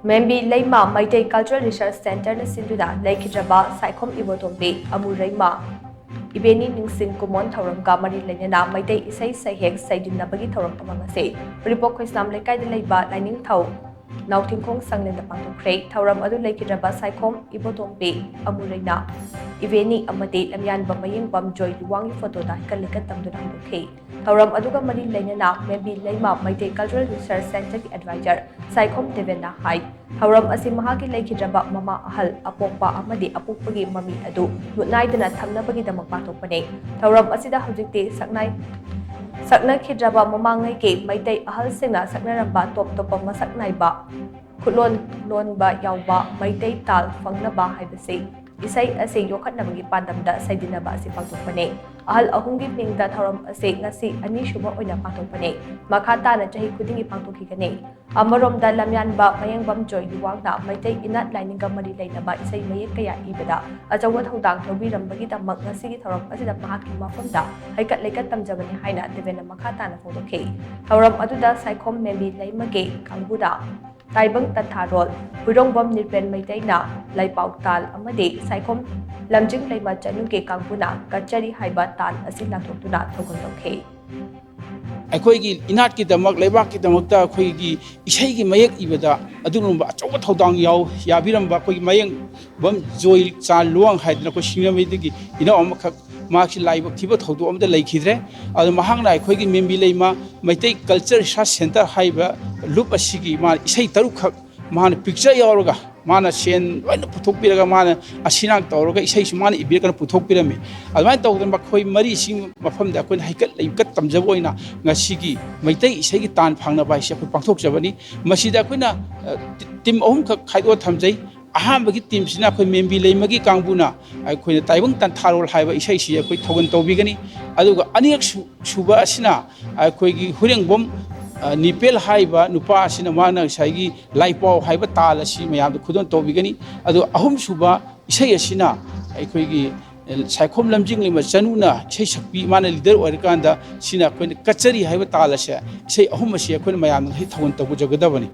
MEMBI LEIMA Meitei Cultural Research Center na SHINDUNA LEIKHIDRABA SAIKHOM IBOTOMBI AMUREIMA IBENI NINGSHING KUMON Thouram ka mari LEINANA Meitei Eshei Seihek Sheitinnaba gi Thouram amang ase URIPOK KHOISNAM LEIKAI da LEIBA LAININGTHOU NAOTHINKHONG SHANGLEN da Pangthokkhre Thouram adu LEIKHIDRABA SAIKHOM IBOTOMBI AMUREIMA IBENI amati lamyanba mayingbam joy luwangi photo da hikalikat tamduna hangdokhe Thouram aduga mari LEINANA MEMBI LEIMA Meitei Cultural Research Center ki advisor SAIKHOM Devena hai Thouram asi mahagi LEIKHIDRABA mama ahal apokpa amadi apukpagi mami adu nutnaidana thamnabagi damak pathokpane Thouram asida hojikti saknakhidraba mamangai ke Meitei ahal singna saknaramba top masak naiba khutlon lonba yawba Meitei tal fangnaba haibase Isai ase yokhatnabagi pandamda Sheitinnaba asi pangthokpane ahal ahumgi mingda Thouram ase ngasi ani shuba oina pangthokpane makhata na chahi khudingi pangthokhigane amaromda lamyanba mayangbam joy luwangna Meitei inat laininga mari leinaba isai mayek kaya ibada achawa thodang thobirambagi damak ngasi Thouram asida mahakki mafamda haikat leikat tamjabani haina devena makhata na photokhe Thouram aduda SAIKHOM MEMBI LEIMA kangbuda Taibang Tatharol, Purongbom Nirpen Meitei na Laipau Tal amadi SAIKHOM Lamjing LEIMA Chanu ke Kangpuna Kachari Haiba Tal asi Lathokduna Thogondokhe ꯑꯩꯈꯣꯏꯒꯤ ꯏꯅꯥꯠꯀꯤꯗꯃꯛ ꯂꯩꯕꯥꯛꯀꯤꯗꯃꯛꯇ ꯑꯩꯈꯣꯏꯒꯤ ꯏꯁꯩꯒꯤ ꯃꯌꯦꯛ ꯏꯕꯗ ꯑꯗꯨꯒꯨꯝꯕ ꯑꯆꯧꯕ ꯊꯧꯗꯥꯡ ꯌꯥꯕꯤꯔꯝꯕ ꯑꯩꯈꯣꯏꯒꯤ ꯃꯌꯦꯡꯕꯝ ꯖꯣꯏ ꯆꯥ ꯂꯨꯋꯥꯡ ꯍꯥꯏꯗꯅ ꯑꯩꯈꯣꯏ ꯁꯤꯡꯅꯃꯩꯗꯒꯤ ꯏꯅꯥꯎ ꯑꯃꯈꯛ ꯃꯍꯥꯛꯁꯤ ꯂꯥꯏꯕꯛ ꯊꯤꯕ ꯊꯧꯗꯣꯛ ꯑꯃꯗ ꯂꯩꯈꯤꯗ꯭ꯔꯦ ꯑꯗꯨ ꯃꯍꯥꯛꯅ ꯑꯩꯈꯣꯏꯒꯤ MEMBI LEIMA ꯃꯩꯇꯩ ꯀꯜꯆꯔ ꯔꯤꯁꯔꯁ ꯁꯦꯟꯇꯔ ꯍꯥꯏꯕ ꯂꯨꯞ ꯑꯁꯤꯒꯤ ꯃꯥꯅ ꯏꯁꯩ 6ꯈꯛ ꯃꯥꯅ ꯄꯤꯛꯆꯔ ꯌꯥꯎꯔꯒ ꯃꯥꯅ ꯁꯦꯟ ꯂꯣꯏꯅ ꯄꯨꯊꯣꯛꯄꯤꯔꯒ ꯃꯥꯅ ꯑꯁꯤꯅꯥꯡ ꯇꯧꯔꯒ ꯏꯁꯩꯁꯨ ꯃꯥꯅ ꯏꯕꯤꯔꯒ ꯄꯨꯊꯣꯛꯄꯤꯔꯝꯃꯤ ꯑꯗꯨꯃꯥꯏꯅ ꯇꯧꯗꯅ ꯃꯈꯣꯏ ꯃꯔꯤꯁꯤꯡ ꯃꯐꯝꯗ ꯑꯩꯈꯣꯏꯅ ꯍꯩꯀꯠ ꯂꯩꯀꯠ ꯇꯝꯖꯕ ꯑꯣꯏꯅ ꯉꯁꯤꯒꯤ ꯃꯩꯇꯩ ꯏꯁꯩꯒꯤ ꯇꯥꯟ ꯐꯪꯅꯕ ꯍꯥꯏꯁꯦ ꯑꯩꯈꯣꯏ ꯄꯥꯡꯊꯣꯛꯆꯕꯅꯤ ꯃꯁꯤꯗ ꯑꯩꯈꯣꯏꯅ ꯇꯤꯝ 3ꯈꯛ ꯈꯥꯏꯗꯣꯛꯑ ꯊꯝꯖꯩ ꯑꯍꯥꯟꯕꯒꯤ ꯇꯤꯝꯁꯤꯅ ꯑꯩꯈꯣꯏ MEMBI LEIMAꯒꯤ ꯀꯥꯡꯕꯨꯅ ꯑꯩꯈꯣꯏꯅ ꯇꯥꯏꯕꯪ ꯇꯟꯊꯥꯔꯣꯜ ꯍꯥꯏꯕ ꯏꯁꯩꯁꯤ ꯑꯩꯈꯣꯏ ꯊꯧꯒꯜ ꯇꯧꯕꯤꯒꯅꯤ ꯑꯗꯨꯒ ꯑꯅꯤꯔꯛ ꯁꯨꯕ ꯑꯁꯤꯅ ꯑꯩꯈꯣꯏꯒꯤ ꯍꯨꯔꯦꯡꯕꯝ ꯅꯤꯄꯦꯜ ꯍꯥꯏꯕ ꯅꯨꯄꯥ ꯑꯁꯤꯅ ꯃꯥꯅ ꯉꯁꯥꯏꯒꯤ ꯂꯥꯏꯄꯥꯎ ꯍꯥꯏꯕ ꯇꯥꯜ ꯑꯁꯤ ꯃꯌꯥꯝꯗ ꯈꯨꯗꯣꯜ ꯇꯧꯕꯤꯒꯅꯤ ꯑꯗꯨ ꯑꯍꯨꯝꯁꯨꯕ ꯏꯁꯩ ꯑꯁꯤꯅ ꯑꯩꯈꯣꯏꯒꯤ SAIKHOM ꯂꯝꯖꯤꯡ ꯂꯩꯃ ꯆꯅꯨꯅ ꯏꯁꯩ ꯁꯛꯄꯤ ꯃꯥꯅ ꯂꯤꯗꯔ ꯑꯣꯏꯔꯀꯥꯟꯗ ꯁꯤꯅ ꯑꯩꯈꯣꯏꯅ ꯀꯆꯔꯤ ꯍꯥꯏꯕ ꯇꯥꯜ ꯑꯁꯦ ꯏꯁꯩ ꯑꯍꯨꯝ ꯑꯁꯤ ꯑꯩꯈꯣꯏꯅ ꯃꯌꯥꯝꯗ ꯊꯧꯒꯜ ꯇꯧꯖꯒꯗꯕꯅꯤ